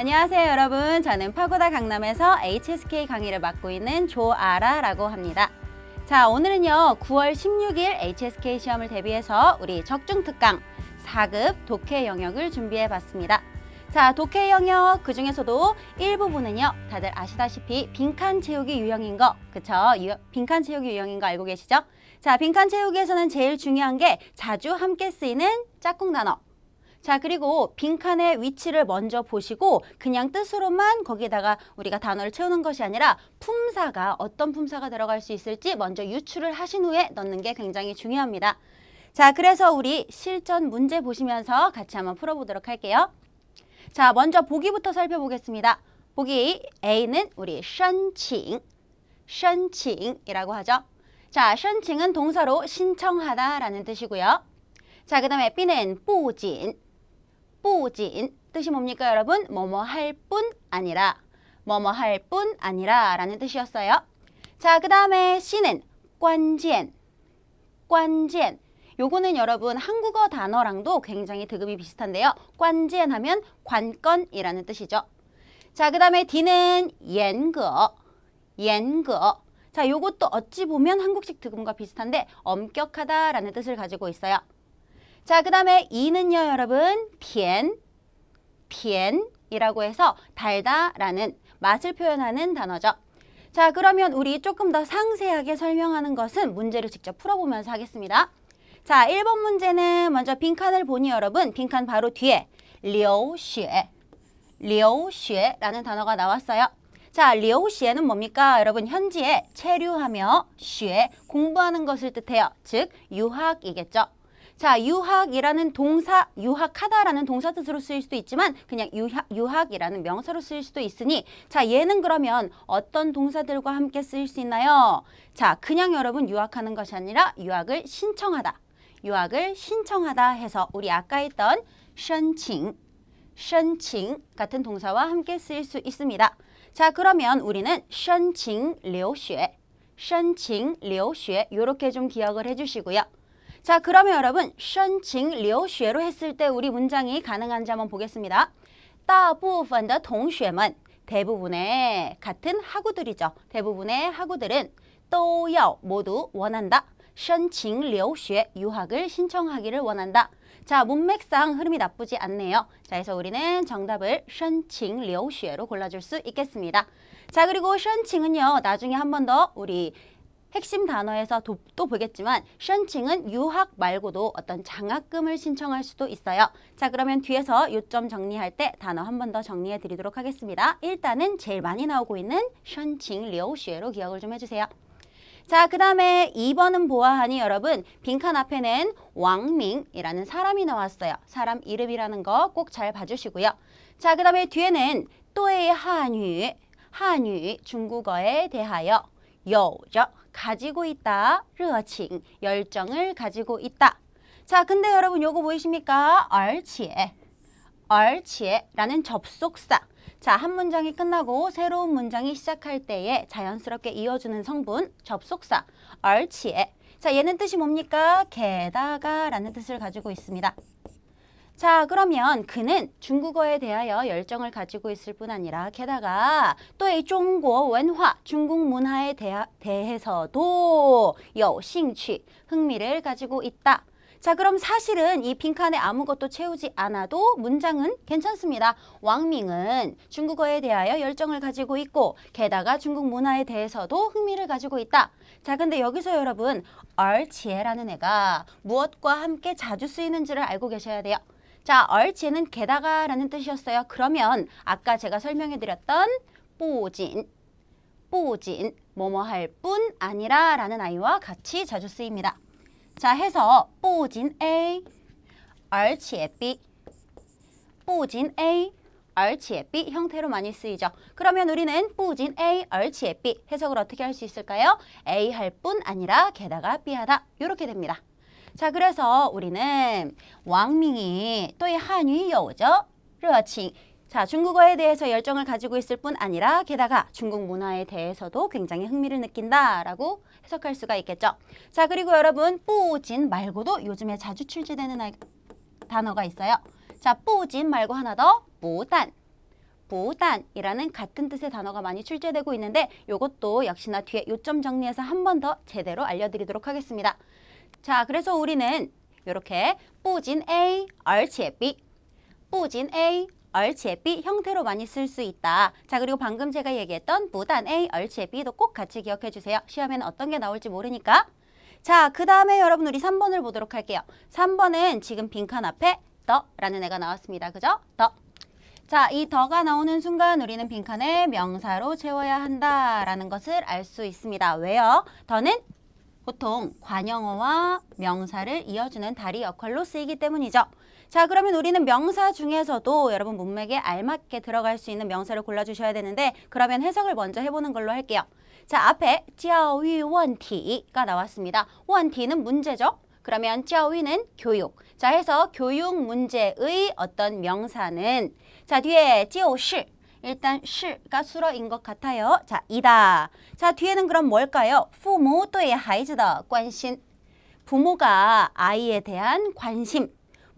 안녕하세요 여러분. 저는 파고다 강남에서 HSK 강의를 맡고 있는 조아라라고 합니다. 자, 오늘은요 9월 16일 HSK 시험을 대비해서 우리 적중특강 4급 독해 영역을 준비해 봤습니다. 자, 독해 영역 그 중에서도 일부분은요 다들 아시다시피 빈칸 채우기 유형인 거, 그쵸? 빈칸 채우기 유형인 거 알고 계시죠? 자, 빈칸 채우기에서는 제일 중요한 게 자주 함께 쓰이는 짝꿍 단어. 자, 그리고 빈칸의 위치를 먼저 보시고 그냥 뜻으로만 거기다가 우리가 단어를 채우는 것이 아니라 품사가 어떤 품사가 들어갈 수 있을지 먼저 유추를 하신 후에 넣는 게 굉장히 중요합니다. 자, 그래서 우리 실전 문제 보시면서 같이 한번 풀어보도록 할게요. 자, 먼저 보기부터 살펴보겠습니다. 보기 A는 우리 申请, 申请이라고 하죠. 자, 申请은 동사로 신청하다 라는 뜻이고요. 자, 그 다음에 B는 不仅, 不仅 뜻이 뭡니까 여러분? 뭐뭐 할 뿐 아니라, 뭐뭐 할 뿐 아니라 라는 뜻이었어요. 자, 그 다음에 C는 关键, 关键. 요거는 여러분 한국어 단어랑도 굉장히 득음이 비슷한데요. 关键 하면 관건이라는 뜻이죠. 자, 그 다음에 D는 严格, 严格. 자, 요것도 어찌 보면 한국식 득음과 비슷한데 엄격하다 라는 뜻을 가지고 있어요. 자, 그 다음에 E는요 여러분 甜, 甜 이라고 해서 달다 라는 맛을 표현하는 단어죠. 자, 그러면 우리 조금 더 상세하게 설명하는 것은 문제를 직접 풀어보면서 하겠습니다. 자, 1번 문제는 먼저 빈칸을 보니 여러분 빈칸 바로 뒤에 流血, 流血라는 단어가 나왔어요. 자, 流血는 뭡니까? 여러분 현지에 체류하며 血, 공부하는 것을 뜻해요. 즉 유학이겠죠. 자, 유학이라는 동사, 유학하다라는 동사 뜻으로 쓰일 수도 있지만 그냥 유학이라는 명사로 쓰일 수도 있으니 자, 얘는 그러면 어떤 동사들과 함께 쓰일 수 있나요? 자, 그냥 여러분 유학하는 것이 아니라 유학을 신청하다. 유학을 신청하다 해서 우리 아까 했던 申请, 申请같은 동사와 함께 쓰일 수 있습니다. 자, 그러면 우리는 申请留学, 申请留学 이렇게 좀 기억을 해주시고요. 자, 그러면 여러분 申请留学로 했을 때 우리 문장이 가능한지 한번 보겠습니다. 大部分的同学们 대부분의 같은 학우들이죠. 대부분의 학우들은 都要 모두 원한다. 申请留学 유학을 신청하기를 원한다. 자, 문맥상 흐름이 나쁘지 않네요. 자, 그래서 우리는 정답을 申请留学로 골라줄 수 있겠습니다. 자, 그리고 申请은요 나중에 한 번 더 우리 핵심 단어에서 또 보겠지만 申请은 유학 말고도 어떤 장학금을 신청할 수도 있어요. 자, 그러면 뒤에서 요점 정리할 때 단어 한 번 더 정리해 드리도록 하겠습니다. 일단은 제일 많이 나오고 있는 申请留学로 기억을 좀 해주세요. 자, 그 다음에 2번은 보아하니 여러분 빈칸 앞에는 왕밍이라는 사람이 나왔어요. 사람 이름이라는 거 꼭 잘 봐주시고요. 자, 그 다음에 뒤에는 对汉语, 한유 중국어에 대하여 有着 가지고 있다, 热情 열정을 가지고 있다. 자, 근데 여러분 요거 보이십니까? 而且, 而且라는 접속사. 자, 한 문장이 끝나고 새로운 문장이 시작할 때에 자연스럽게 이어주는 성분, 접속사, 而且. 자, 얘는 뜻이 뭡니까? 게다가 라는 뜻을 가지고 있습니다. 자, 그러면 그는 중국어에 대하여 열정을 가지고 있을 뿐 아니라 게다가 또 이 중국文化, 중국 문화에 대해서도 有兴趣, 흥미를 가지고 있다. 자, 그럼 사실은 이 빈칸에 아무것도 채우지 않아도 문장은 괜찮습니다. 왕밍은 중국어에 대하여 열정을 가지고 있고 게다가 중국 문화에 대해서도 흥미를 가지고 있다. 자, 근데 여기서 여러분 而且라는 애가 무엇과 함께 자주 쓰이는지를 알고 계셔야 돼요. 자, 而且는 게다가 라는 뜻이었어요. 그러면 아까 제가 설명해 드렸던 不仅, 不仅, 뭐뭐 할 뿐 아니라 라는 아이와 같이 자주 쓰입니다. 자, 해서 不仅 A, 而且 B, 不仅 A, 而且 B 형태로 많이 쓰이죠. 그러면 우리는 不仅 A, 而且 B 해석을 어떻게 할 수 있을까요? A 할 뿐 아니라 게다가 B 하다 이렇게 됩니다. 자, 그래서 우리는 왕밍이 또 이 한유有着热情 자, 중국어에 대해서 열정을 가지고 있을 뿐 아니라 게다가 중국 문화에 대해서도 굉장히 흥미를 느낀다라고 해석할 수가 있겠죠. 자, 그리고 여러분 不仅 말고도 요즘에 자주 출제되는 단어가 있어요. 자, 不仅 말고 하나 더 不但, 부단이라는 같은 뜻의 단어가 많이 출제되고 있는데 이것도 역시나 뒤에 요점 정리해서 한 번 더 제대로 알려드리도록 하겠습니다. 자, 그래서 우리는 이렇게 不仅 A, 而且 B, 不仅 A, 而且 B 형태로 많이 쓸 수 있다. 자, 그리고 방금 제가 얘기했던 不但 A, 而且 B도 꼭 같이 기억해 주세요. 시험에는 어떤 게 나올지 모르니까. 자, 그 다음에 여러분 우리 3번을 보도록 할게요. 3번은 지금 빈칸 앞에 더라는 애가 나왔습니다. 그죠? 더. 자, 이 더가 나오는 순간 우리는 빈칸에 명사로 채워야 한다라는 것을 알 수 있습니다. 왜요? 더는 보통 관형어와 명사를 이어주는 다리 역할로 쓰이기 때문이죠. 자, 그러면 우리는 명사 중에서도 여러분 문맥에 알맞게 들어갈 수 있는 명사를 골라주셔야 되는데 그러면 해석을 먼저 해보는 걸로 할게요. 자, 앞에 教育问题가 나왔습니다. 问题는 문제죠. 그러면 教育는 교육. 자, 해서 교육 문제의 어떤 명사는 자, 뒤에 就是 일단 是가 수러인 것 같아요. 자, 이다. 자, 뒤에는 그럼 뭘까요? 父母对孩子的关心. 부모가 아이에 대한 관심.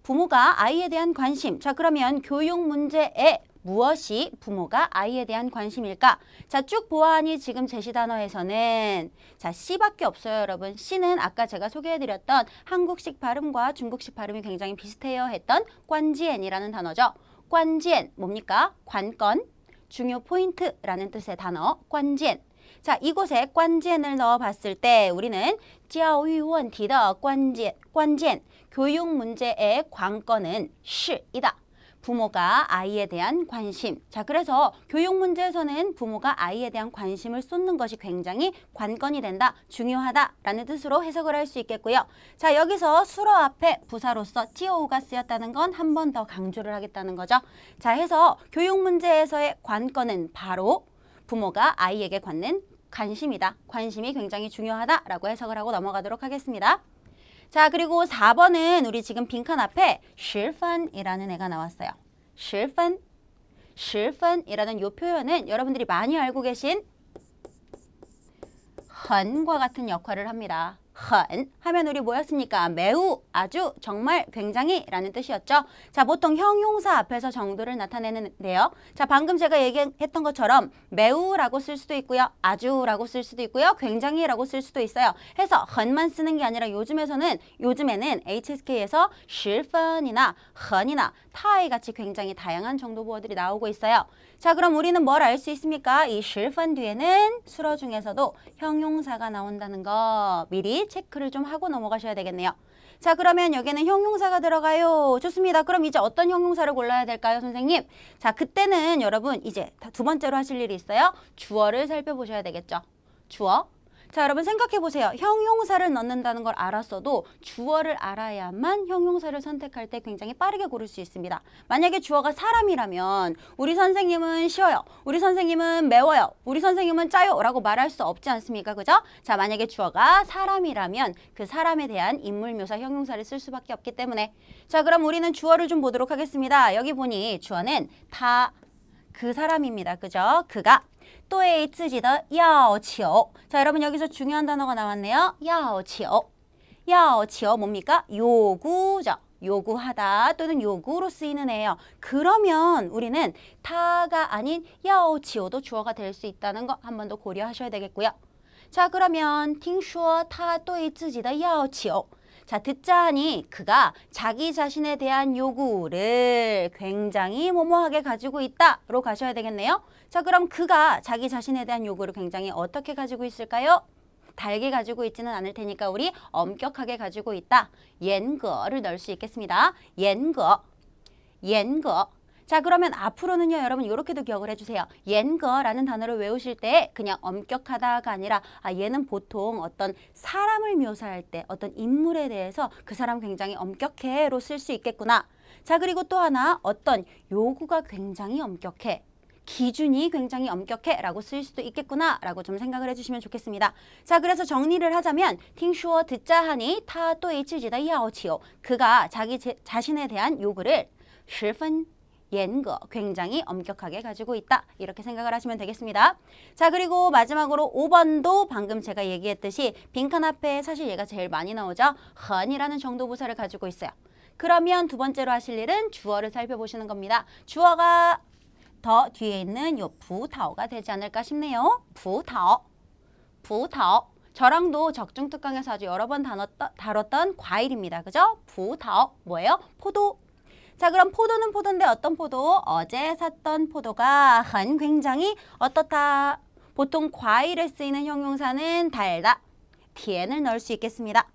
부모가 아이에 대한 관심. 자, 그러면 교육 문제에 무엇이 부모가 아이에 대한 관심일까? 자, 쭉 보아하니 지금 제시 단어에서는 자, C밖에 없어요, 여러분. C는 아까 제가 소개해드렸던 한국식 발음과 중국식 발음이 굉장히 비슷해요 했던 관지엔이라는 단어죠. 관지엔, 뭡니까? 관건, 중요 포인트라는 뜻의 단어, 관지엔. 자, 이곳에 관지엔을 넣어봤을 때 우리는 教育问题的关键, 교육 문제의 관건은 是이다. 부모가 아이에 대한 관심. 자, 그래서 교육 문제에서는 부모가 아이에 대한 관심을 쏟는 것이 굉장히 관건이 된다, 중요하다라는 뜻으로 해석을 할 수 있겠고요. 자, 여기서 수러 앞에 부사로서 지오우가 쓰였다는 건 한 번 더 강조를 하겠다는 거죠. 자, 해서 교육 문제에서의 관건은 바로 부모가 아이에게 갖는 관심이다. 관심이 굉장히 중요하다라고 해석을 하고 넘어가도록 하겠습니다. 자, 그리고 4번은 우리 지금 빈칸 앞에 10分이라는 애가 나왔어요. 10分, 10分이라는 이 표현은 여러분들이 많이 알고 계신 很과 같은 역할을 합니다. 很 하면 우리 뭐였습니까? 매우, 아주, 정말, 굉장히 라는 뜻이었죠. 자, 보통 형용사 앞에서 정도를 나타내는데요. 자, 방금 제가 얘기했던 것처럼 매우라고 쓸 수도 있고요. 아주라고 쓸 수도 있고요. 굉장히라고 쓸 수도 있어요. 해서 很만 쓰는 게 아니라 요즘에는 HSK에서 10分이나 很이나 타이 같이 굉장히 다양한 정도 보어들이 나오고 있어요. 자, 그럼 우리는 뭘 알 수 있습니까? 이 10분 뒤에는 수러 중에서도 형용사가 나온다는 거 미리 체크를 좀 하고 넘어가셔야 되겠네요. 자, 그러면 여기는 형용사가 들어가요. 좋습니다. 그럼 이제 어떤 형용사를 골라야 될까요, 선생님? 자, 그때는 여러분 이제 두 번째로 하실 일이 있어요. 주어를 살펴보셔야 되겠죠. 주어. 자, 여러분 생각해 보세요. 형용사를 넣는다는 걸 알았어도 주어를 알아야만 형용사를 선택할 때 굉장히 빠르게 고를 수 있습니다. 만약에 주어가 사람이라면 우리 선생님은 쉬어요. 우리 선생님은 매워요. 우리 선생님은 짜요. 라고 말할 수 없지 않습니까? 그죠? 자, 만약에 주어가 사람이라면 그 사람에 대한 인물 묘사 형용사를 쓸 수밖에 없기 때문에 자, 그럼 우리는 주어를 좀 보도록 하겠습니다. 여기 보니 주어는 다 그 사람입니다. 그죠? 그가 对自己的要求. 자, 여러분 여기서 중요한 단어가 나왔네요. 要求. 要求 뭡니까? 요구죠. 요구하다 또는 요구로 쓰이는 애예요. 그러면 우리는 타가 아닌 要求도 주어가 될 수 있다는 거 한 번 더 고려하셔야 되겠고요. 자, 그러면 听说他对自己的要求. 자, 듣자 하니 그가 자기 자신에 대한 요구를 굉장히 뭐뭐하게 가지고 있다로 가셔야 되겠네요. 자, 그럼 그가 자기 자신에 대한 요구를 굉장히 어떻게 가지고 있을까요? 달게 가지고 있지는 않을 테니까 우리 엄격하게 가지고 있다. 严格를 넣을 수 있겠습니다. 严格, 严格. 자, 그러면 앞으로는요, 여러분 이렇게도 기억을 해주세요. 严格라는 단어를 외우실 때 그냥 엄격하다가 아니라 얘는 보통 어떤 사람을 묘사할 때 어떤 인물에 대해서 그 사람 굉장히 엄격해로 쓸 수 있겠구나. 자, 그리고 또 하나 어떤 요구가 굉장히 엄격해. 기준이 굉장히 엄격해 라고 쓸 수도 있겠구나 라고 좀 생각을 해주시면 좋겠습니다. 자, 그래서 정리를 하자면 听说 듣자 하니 他对自己的要求 그가 자기 자신에 대한 요구를 十分严格, 굉장히 엄격하게 가지고 있다. 이렇게 생각을 하시면 되겠습니다. 자, 그리고 마지막으로 5번도 방금 제가 얘기했듯이 빈칸 앞에 사실 얘가 제일 많이 나오죠. 很이라는 정도부사를 가지고 있어요. 그러면 두 번째로 하실 일은 주어를 살펴보시는 겁니다. 주어가 더 뒤에 있는 요 부타오가 되지 않을까 싶네요. 부타오, 부타오. 저랑도 적중특강에서 아주 여러 번 다뤘던 과일입니다. 그죠? 부타오 뭐예요? 포도. 자, 그럼 포도는 포도인데 어떤 포도? 어제 샀던 포도가 굉장히 어떻다? 보통 과일에 쓰이는 형용사는 달다. tien을 넣을 수 있겠습니다.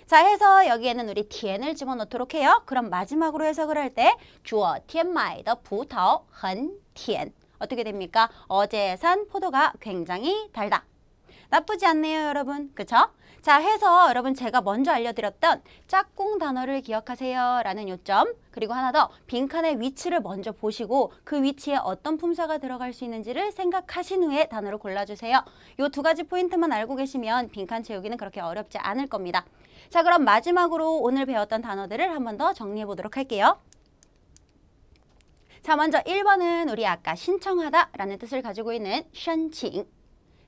자, 해서 여기에는 우리 tien을 집어넣도록 해요. 그럼 마지막으로 해석을 할 때 주어 tian买的葡萄很甜. 어떻게 됩니까? 어제 산 포도가 굉장히 달다. 나쁘지 않네요, 여러분. 그쵸? 자, 해서 여러분 제가 먼저 알려드렸던 짝꿍 단어를 기억하세요 라는 요점, 그리고 하나 더 빈칸의 위치를 먼저 보시고 그 위치에 어떤 품사가 들어갈 수 있는지를 생각하신 후에 단어를 골라주세요. 요 두 가지 포인트만 알고 계시면 빈칸 채우기는 그렇게 어렵지 않을 겁니다. 자, 그럼 마지막으로 오늘 배웠던 단어들을 한 번 더 정리해 보도록 할게요. 자, 먼저 1번은 우리 아까 신청하다 라는 뜻을 가지고 있는 申请,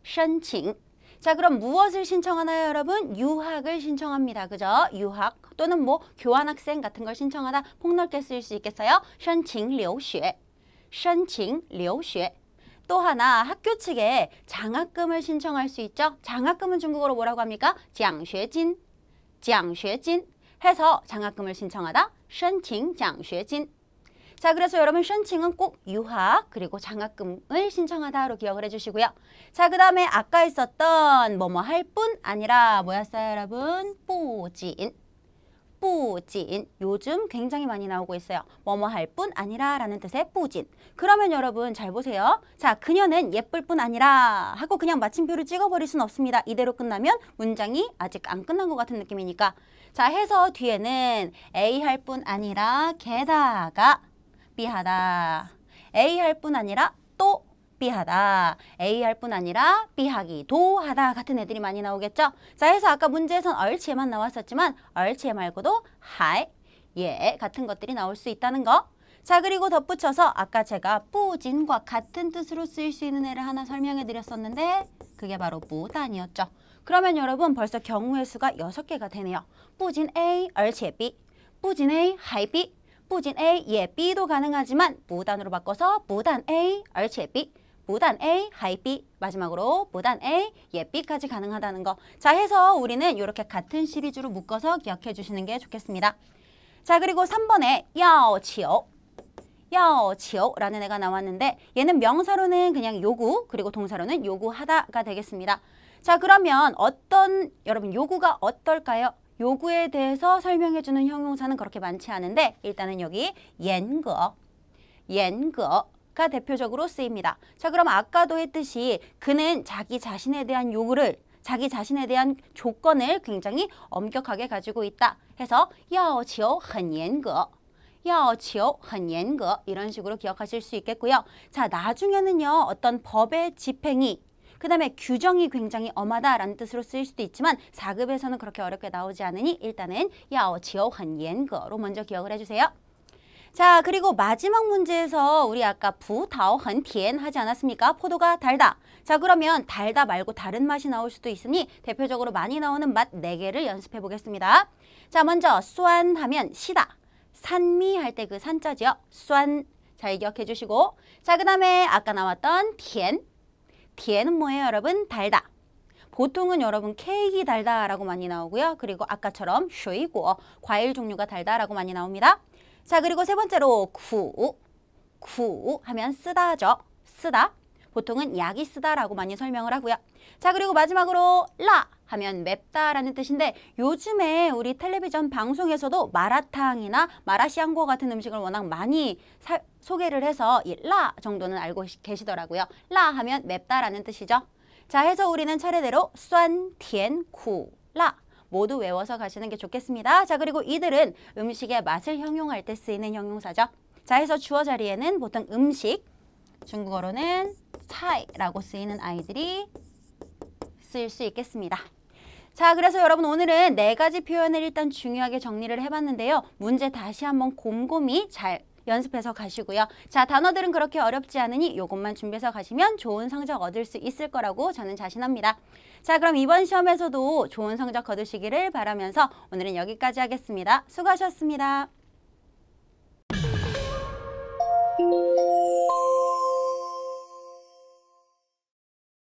申请. 자, 그럼 무엇을 신청하나요, 여러분? 유학을 신청합니다. 그죠? 유학 또는 뭐 교환학생 같은 걸 신청하다 폭넓게 쓰일 수 있겠어요? 申请留学, 申请留学. 또 하나 학교 측에 장학금을 신청할 수 있죠? 장학금은 중국어로 뭐라고 합니까? 奖学金, 奖学金. 해서 장학금을 신청하다 申请奖学金. 자, 그래서 여러분 申请은 꼭 유학 그리고 장학금을 신청하다로 기억을 해주시고요. 자, 그 다음에 아까 있었던 뭐뭐 할 뿐 아니라 뭐였어요, 여러분? 不仅, 不仅. 요즘 굉장히 많이 나오고 있어요. 뭐뭐 할 뿐 아니라 라는 뜻의 不仅. 그러면 여러분 잘 보세요. 자, 그녀는 예쁠 뿐 아니라 하고 그냥 마침표를 찍어버릴 순 없습니다. 이대로 끝나면 문장이 아직 안 끝난 것 같은 느낌이니까. 자, 해서 뒤에는 A 할 뿐 아니라 게다가 B하다. A 할 뿐 아니라 또 B하다. A 할 뿐 아니라 B하기도 하다 같은 애들이 많이 나오겠죠? 자, 해서 아까 문제에선 얼치에만 나왔었지만 얼치에 말고도 하이, 예 같은 것들이 나올 수 있다는 거. 자, 그리고 덧붙여서 아까 제가 뿌진과 같은 뜻으로 쓰일 수 있는 애를 하나 설명해 드렸었는데 그게 바로 부단이었죠. 그러면 여러분 벌써 경우의 수가 6개가 되네요. 뿌진 A, 얼치에 B, 뿌진 A, 하이 B, 뿌진 A, 예, B도 가능하지만 부단으로 바꿔서 부단 A, 얼치에 B, 부단 A, 하이 B, 마지막으로 부단 A, 예, B까지 가능하다는 거. 자, 해서 우리는 이렇게 같은 시리즈로 묶어서 기억해 주시는 게 좋겠습니다. 자, 그리고 3번에 要求, 要求라는 애가 나왔는데 얘는 명사로는 그냥 요구, 그리고 동사로는 요구하다가 되겠습니다. 자, 그러면 여러분 요구가 어떨까요? 요구에 대해서 설명해주는 형용사는 그렇게 많지 않은데 일단은 여기 严格, 严格가 대표적으로 쓰입니다. 자, 그럼 아까도 했듯이 그는 자기 자신에 대한 요구를, 자기 자신에 대한 조건을 굉장히 엄격하게 가지고 있다 해서 要求很严格, 要求很严格이런 식으로 기억하실 수 있겠고요. 자, 나중에는요 어떤 법의 집행이 그 다음에 규정이 굉장히 엄하다라는 뜻으로 쓰일 수도 있지만 4급에서는 그렇게 어렵게 나오지 않으니 일단은 要求很严格로 먼저 기억을 해주세요. 자, 그리고 마지막 문제에서 우리 아까 葡萄很甜하지 않았습니까? 포도가 달다. 자, 그러면 달다 말고 다른 맛이 나올 수도 있으니 대표적으로 많이 나오는 맛 4개를 연습해 보겠습니다. 자, 먼저 酸 하면 시다. 산미 할 때 그 산자죠. 酸. 잘 기억해 주시고. 자, 그 다음에 아까 나왔던 甜. 甜은 뭐예요, 여러분? 달다. 보통은 여러분 케이크 달다라고 많이 나오고요. 그리고 아까처럼 水果, 과일 종류가 달다라고 많이 나옵니다. 자, 그리고 세 번째로 苦, 苦 하면 쓰다죠. 쓰다. 보통은 약이 쓰다라고 많이 설명을 하고요. 자, 그리고 마지막으로 라 하면 맵다라는 뜻인데 요즘에 우리 텔레비전 방송에서도 마라탕이나 마라샹궈 같은 음식을 워낙 많이 소개를 해서 이 라 정도는 알고 계시더라고요. 라 하면 맵다라는 뜻이죠. 자, 해서 우리는 차례대로 酸, 甜, 苦, 라 모두 외워서 가시는 게 좋겠습니다. 자, 그리고 이들은 음식의 맛을 형용할 때 쓰이는 형용사죠. 자, 해서 주어 자리에는 보통 음식, 중국어로는 차이라고 쓰이는 아이들이 쓰일 수 있겠습니다. 자, 그래서 여러분 오늘은 4가지 표현을 일단 중요하게 정리를 해봤는데요. 문제 다시 한번 곰곰이 잘 연습해서 가시고요. 자, 단어들은 그렇게 어렵지 않으니 이것만 준비해서 가시면 좋은 성적 얻을 수 있을 거라고 저는 자신합니다. 자, 그럼 이번 시험에서도 좋은 성적 거두시기를 바라면서 오늘은 여기까지 하겠습니다. 수고하셨습니다.